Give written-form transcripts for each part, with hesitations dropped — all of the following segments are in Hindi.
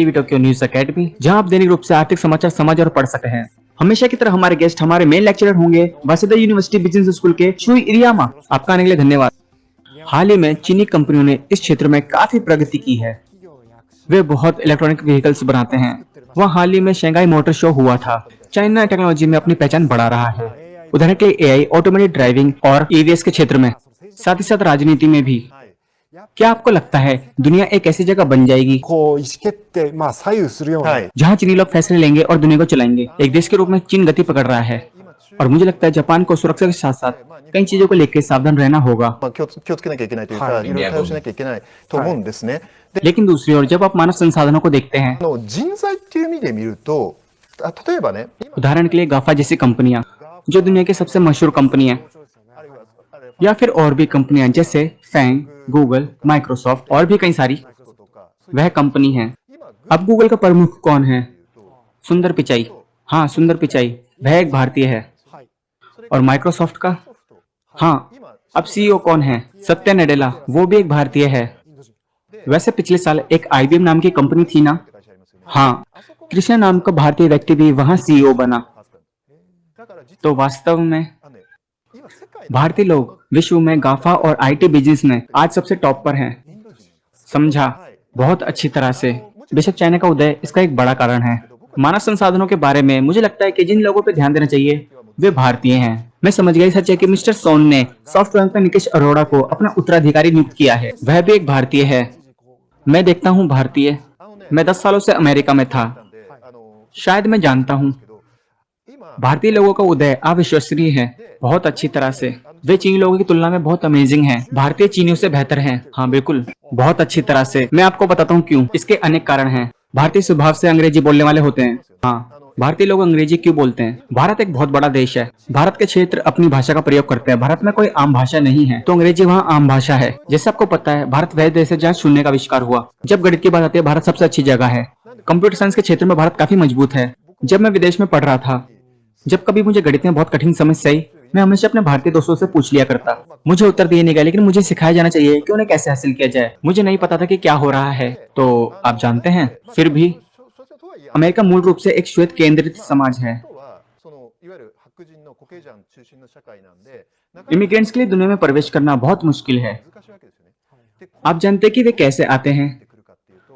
टीवी टोक्यो न्यूज अकेडमी, जहां आप दैनिक रूप से आर्थिक समाचार समझ और पढ़ सकते हैं। हमेशा की तरह हमारे गेस्ट हमारे मेन लेक्चरर होंगे वासेदा यूनिवर्सिटी बिजनेस स्कूल के शुई इरियामा। आपका आने के लिए धन्यवाद। हाल ही में चीनी कंपनियों ने इस क्षेत्र में काफी प्रगति की है। वे बहुत इलेक्ट्रॉनिक व्हीकल्स बनाते हैं। वहाँ हाल ही में शंघाई मोटर शो हुआ था। चाइना टेक्नोलॉजी में अपनी पहचान बढ़ा रहा है, उदाहरण के लिए एआई, ऑटोमेटेड ड्राइविंग और ईवीएस के क्षेत्र में, साथ ही साथ राजनीति में भी। क्या आपको लगता है दुनिया एक ऐसी जगह बन जाएगी こう意思決定、左右するような、 जहां चीनी लोग फैसले लेंगे और दुनिया को चलाएंगे? एक देश के रूप में चीन गति पकड़ रहा है और मुझे लगता है जापान को सुरक्षा के साथ साथ कई चीजों को लेकर सावधान रहना होगा। 気をつけなきゃいけないというか、はいいろいろ対応しなきゃいけないと思うんですね。で、 लेकिन दूसरी ओर जब आप मानव संसाधनों को देखते हैं, 人材っていう意味で見ると、例えばね、 उदाहरण के लिए गाफा जैसी कंपनियां जो दुनिया की सबसे मशहूर कंपनी है, या फिर और भी कंपनियां जैसे फैंग, गूगल, माइक्रोसॉफ्ट और भी कई सारी, वह कंपनी है। अब गूगल का प्रमुख कौन है? सुंदर पिचाई। हाँ, सुंदर पिचाई, वह एक भारतीय है। और माइक्रोसॉफ्ट का? हाँ, अब सीईओ कौन है? सत्या नडेला, वो भी एक भारतीय है। वैसे पिछले साल एक आईबीएम नाम की कंपनी थी ना? हाँ, कृष्णा नाम का भारतीय व्यक्ति भी वहां सीईओ बना। तो वास्तव में भारतीय लोग विश्व में गाफा और आईटी बिजनेस में आज सबसे टॉप पर हैं। समझा? बहुत अच्छी तरह से। बेशक चाइना का उदय इसका एक बड़ा कारण है। मानव संसाधनों के बारे में मुझे लगता है कि जिन लोगों पर ध्यान देना चाहिए वे भारतीय हैं। मैं समझ गई, सच है कि मिस्टर सोन ने सॉफ्टवेयर में निकेश अरोड़ा को अपना उत्तराधिकारी नियुक्त किया है। वह भी एक भारतीय है। मैं देखता हूँ भारतीय। मैं 10 सालों से अमेरिका में था, शायद मैं जानता हूँ। भारतीय लोगों का उदय अविश्वसनीय है, बहुत अच्छी तरह से। वे चीनी लोगों की तुलना में बहुत अमेजिंग हैं। भारतीय चीनियों से बेहतर हैं। हाँ बिल्कुल, बहुत अच्छी तरह से। मैं आपको बताता हूँ क्यों। इसके अनेक कारण हैं। भारतीय स्वभाव से अंग्रेजी बोलने वाले होते हैं। हाँ, भारतीय लोग अंग्रेजी क्यों बोलते हैं? भारत एक बहुत बड़ा देश है। भारत के क्षेत्र अपनी भाषा का प्रयोग करते हैं। भारत में कोई आम भाषा नहीं है, तो अंग्रेजी वहाँ आम भाषा है। जैसे आपको पता है, भारत वह देश है जहाँ शून्य का आविष्कार हुआ। जब गणित की बात आती है, भारत सबसे अच्छी जगह है। कंप्यूटर साइंस के क्षेत्र में भारत काफी मजबूत है। जब मैं विदेश में पढ़ रहा था, जब कभी मुझे गणित में बहुत कठिन समस्या आई, मैं हमेशा अपने भारतीय दोस्तों से पूछ लिया करता। मुझे उत्तर दिए नहीं गए, लेकिन मुझे सिखाया जाना चाहिए कि उन्हें कैसे हासिल किया जाए। मुझे नहीं पता था कि क्या हो रहा है। तो आप जानते हैं, फिर भी अमेरिका मूल रूप से एक श्वेत केंद्रित समाज है। इमिग्रेंट्स के लिए दुनिया में प्रवेश करना बहुत मुश्किल है। आप जानते हैं कि वे कैसे आते हैं?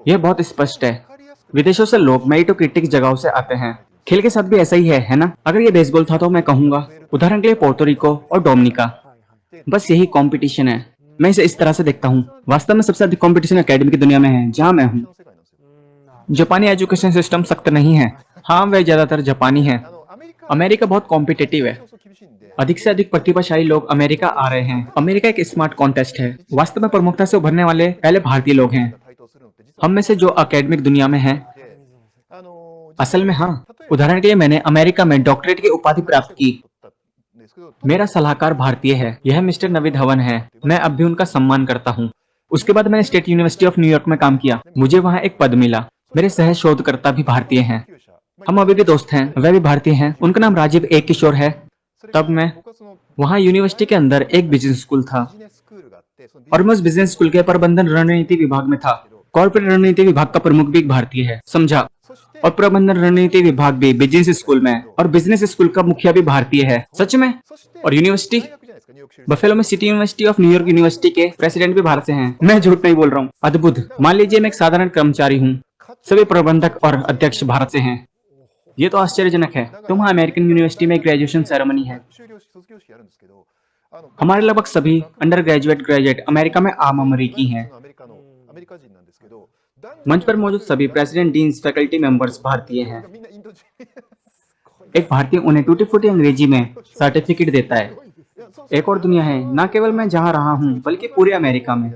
यह बहुत स्पष्ट है। विदेशों से लोग मेरिटोक्रेटिक जगहों से आते हैं। खेल के साथ भी ऐसा ही है ना? अगर ये बेसबॉल था तो मैं कहूंगा, उदाहरण के लिए पोर्टोरिको और डोमिनिका, बस यही कंपटीशन है। मैं इसे इस तरह से देखता हूँ। वास्तव में सबसे अधिक कंपटीशन एकेडमी की दुनिया में है, जहाँ मैं हूँ। जापानी एजुकेशन सिस्टम सख्त नहीं है। हाँ, वे ज्यादातर जापानी है। अमेरिका बहुत कॉम्पिटिटिव है। अधिक से अधिक प्रतिभाशाली लोग अमेरिका आ रहे हैं। अमेरिका एक स्मार्ट कॉन्टेस्ट है। वास्तव में प्रमुखता से उभरने वाले पहले भारतीय लोग हैं, हम में से जो अकेडमिक दुनिया में हैं। असल में हाँ, उदाहरण के लिए मैंने अमेरिका में डॉक्टरेट की उपाधि प्राप्त की। मेरा सलाहकार भारतीय है, यह मिस्टर नवीद हवन है। मैं अब भी उनका सम्मान करता हूँ। उसके बाद मैंने स्टेट यूनिवर्सिटी ऑफ न्यूयॉर्क में काम किया। मुझे वहाँ एक पद मिला। मेरे सह शोधकर्ता भी भारतीय हैं। हम अभी भी दोस्त हैं। वह भी भारतीय हैं। उनका नाम राजीव ए किशोर है। तब मैं वहाँ यूनिवर्सिटी के अंदर एक बिजनेस स्कूल था और मैं उस बिजनेस स्कूल के प्रबंधन रणनीति विभाग में था। कॉर्पोरेट रणनीति विभाग का प्रमुख भी एक भारतीय है, समझा? और प्रबंधन रणनीति विभाग भी बिजनेस स्कूल में, और बिजनेस स्कूल का मुखिया भी भारतीय है। सच में? और यूनिवर्सिटी बफेलो में city university of New York university के प्रेसिडेंट भी भारत से हैं। मैं झूठ नहीं बोल रहा हूँ। अद्भुत। मान लीजिए मैं एक साधारण कर्मचारी हूँ, सभी प्रबंधक और अध्यक्ष भारत से हैं। ये तो आश्चर्यजनक है। तो वहाँ अमेरिकन यूनिवर्सिटी में ग्रेजुएशन सेरेमनी है। हमारे लगभग सभी अंडर ग्रेजुएट अमेरिका में आम अमेरिकी हैं। मंच पर मौजूद सभी प्रेसिडेंट, डीन्स, फैकल्टी मेंबर्स भारतीय हैं। एक भारतीय उन्हें टूटी फूटी अंग्रेजी में सर्टिफिकेट देता है। एक और दुनिया है, न केवल मैं जहाँ रहा हूँ बल्कि पूरे अमेरिका में।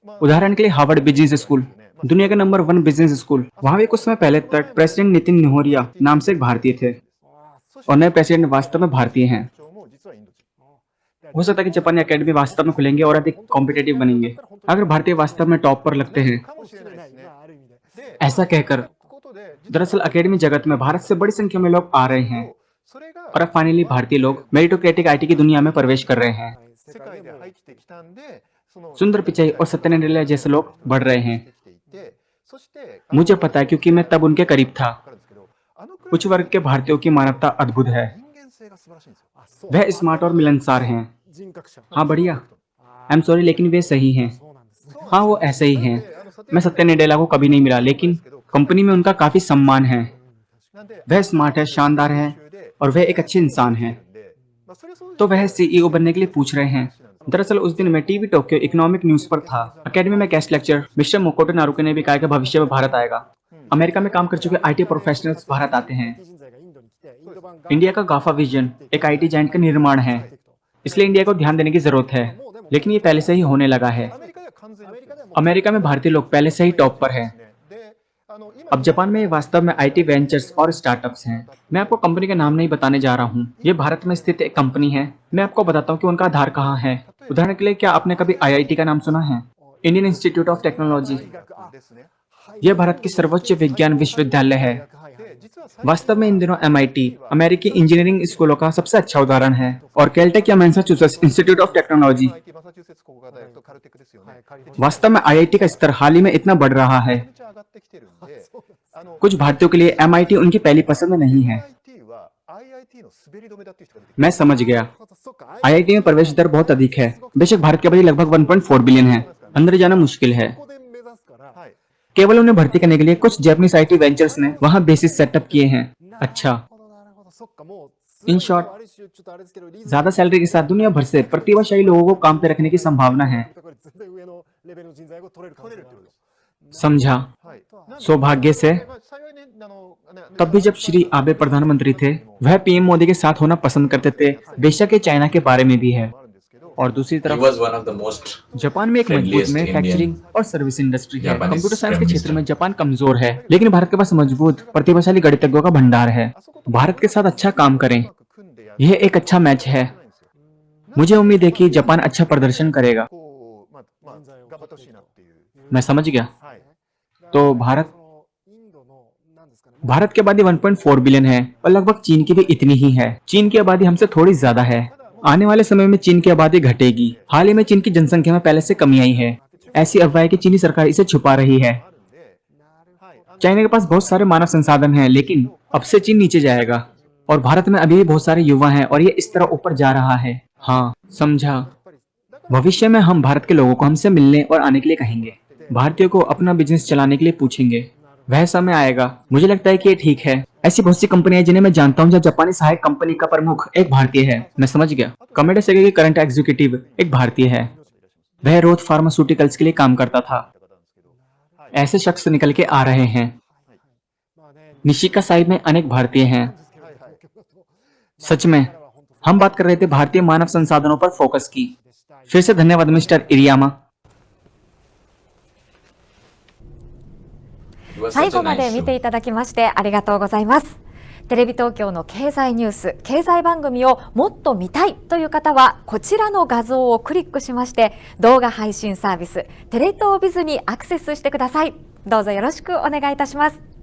उदाहरण के लिए हार्वर्ड बिजनेस स्कूल, दुनिया के नंबर 1 बिजनेस स्कूल। वहाँ भी कुछ समय पहले तक प्रेसिडेंट नितिन निहोरिया नाम से एक भारतीय थे, और नए प्रेसिडेंट वास्तव में भारतीय हैं। हो सकता है कि जापानी एकेडमी वास्तव में खुलेंगे और अधिक कॉम्पिटिटिव बनेंगे अगर भारतीय वास्तव में टॉप पर लगते हैं। ऐसा कहकर दरअसल एकेडमी जगत में भारत से बड़ी संख्या में लोग आ रहे हैं, और अब फाइनली भारतीय लोग मेरिटोक्रेटिक आईटी की दुनिया में प्रवेश कर रहे हैं। सुंदर पिचाई और सत्य नडेला जैसे लोग बढ़ रहे हैं। मुझे पता है क्योंकि मैं तब उनके करीब था। उच्च वर्ग के भारतीयों की मानवता अद्भुत है। वह स्मार्ट और मिलनसार हैं। हाँ बढ़िया। आई एम सॉरी लेकिन वे सही हैं। हाँ वो ऐसे ही हैं। मैं सत्या नडेला को कभी नहीं मिला लेकिन कंपनी में उनका काफी सम्मान है। वह स्मार्ट है, शानदार है और वह एक अच्छे इंसान है। तो वह सीईओ बनने के लिए पूछ रहे हैं। दरअसल उस दिन मैं टीवी टोक्यो इकोनॉमिक न्यूज पर था। एकेडमी में गेस्ट लेक्चर मिस्टर मोकोटो नारुके ने भी कहा कि भविष्य में भारत आएगा। अमेरिका में काम कर चुके आईटी प्रोफेशनल्स भारत आते हैं। इंडिया का गाफा विजन एक आईटी जायंट का निर्माण है, इसलिए इंडिया को ध्यान देने की जरूरत है। लेकिन ये पहले से ही होने लगा है। अमेरिका में भारतीय लोग पहले से ही टॉप पर है। अब जापान में ये वास्तव में आईटी वेंचर्स और स्टार्टअप्स हैं। मैं आपको कंपनी का नाम नहीं बताने जा रहा हूँ। ये भारत में स्थित एक कंपनी है। मैं आपको बताता हूँ कि उनका आधार कहाँ है। उदाहरण के लिए क्या आपने कभी आईआईटी का नाम सुना है? Indian institute of technology. यह भारत की सर्वोच्च विज्ञान विश्वविद्यालय है। वास्तव में इन दिनों एमआईटी अमेरिकी इंजीनियरिंग स्कूलों का सबसे अच्छा उदाहरण है और कैलटेक या मैसाचुसेट्स इंस्टीट्यूट ऑफ टेक्नोलॉजी। वास्तव में आईआईटी का स्तर हाल ही में इतना बढ़ रहा है। कुछ भारतीयों के लिए एमआईटी उनकी पहली पसंद नहीं है। मैं समझ गया। आईआईटी में प्रवेश दर बहुत अधिक है। बेशक भारत की आबादी लगभग 1.4 बिलियन है। अंदर जाना मुश्किल है। केवल उन्हें भर्ती करने के लिए कुछ जापानीज आईटी वेंचर्स ने वहां बेसिस सेटअप किए हैं। अच्छा, इन शॉर्ट ज्यादा सैलरी के साथ दुनिया भर से प्रतिभाशाली लोगों को काम पे रखने की संभावना है। समझा। सौभाग्य से तब भी जब श्री आबे प्रधानमंत्री थे वह पीएम मोदी के साथ होना पसंद करते थे। बेशक ये चाइना के बारे में भी है। और दूसरी He तरफ was one of the most Japan में एक मजबूत friendliest मैन्युफैक्चरिंग Indian और सर्विस इंडस्ट्री है। Japanese कंप्यूटर साइंस के Prime क्षेत्र में Minister. जापान कमजोर है, लेकिन भारत के पास मजबूत प्रतिभाशाली गणितज्ञों का भंडार है। भारत के साथ अच्छा काम करें, यह एक अच्छा मैच है। मुझे उम्मीद है कि जापान अच्छा प्रदर्शन करेगा। मैं समझ गया। तो भारत की आबादी 1.4 बिलियन है और लगभग चीन की भी इतनी ही है। चीन की आबादी हमसे थोड़ी ज्यादा है। आने वाले समय में चीन की आबादी घटेगी। हाल ही में चीन की जनसंख्या में पहले से कमी आई है। ऐसी अफवाह है कि चीनी सरकार इसे छुपा रही है। चाइना के पास बहुत सारे मानव संसाधन हैं, लेकिन अब से चीन नीचे जाएगा और भारत में अभी भी बहुत सारे युवा हैं और ये इस तरह ऊपर जा रहा है। हाँ समझा। भविष्य में हम भारत के लोगों को हमसे मिलने और आने के लिए कहेंगे। भारतीयों को अपना बिजनेस चलाने के लिए पूछेंगे। वह समय आएगा। मुझे लगता है कि ये ठीक है। ऐसी बहुत सी कंपनियां जिन्हें मैं जानता हूं, जब जापानी सहायक कंपनी का प्रमुख एक भारतीय है। मैं समझ गया। कमेडा सेगा की करंट एग्जीक्यूटिव एक भारतीय है। वह रोथ फार्मास्यूटिकल्स के लिए काम करता था। ऐसे शख्स निकल के आ रहे हैं। निशिका साइड में अनेक भारतीय हैं। सच में हम बात कर रहे थे भारतीय मानव संसाधनों पर फोकस की। फिर से धन्यवाद mister इरियामा। It was 最 such a 後まで nice 見 show. ていただきましてありがとうございます。テレビ東京の経済ニュース、経済番組をもっと見たいという方はこちらの画像をクリックしまして動画配信サービステレ東ビズにアクセスしてください。どうぞよろしくお願いいたします。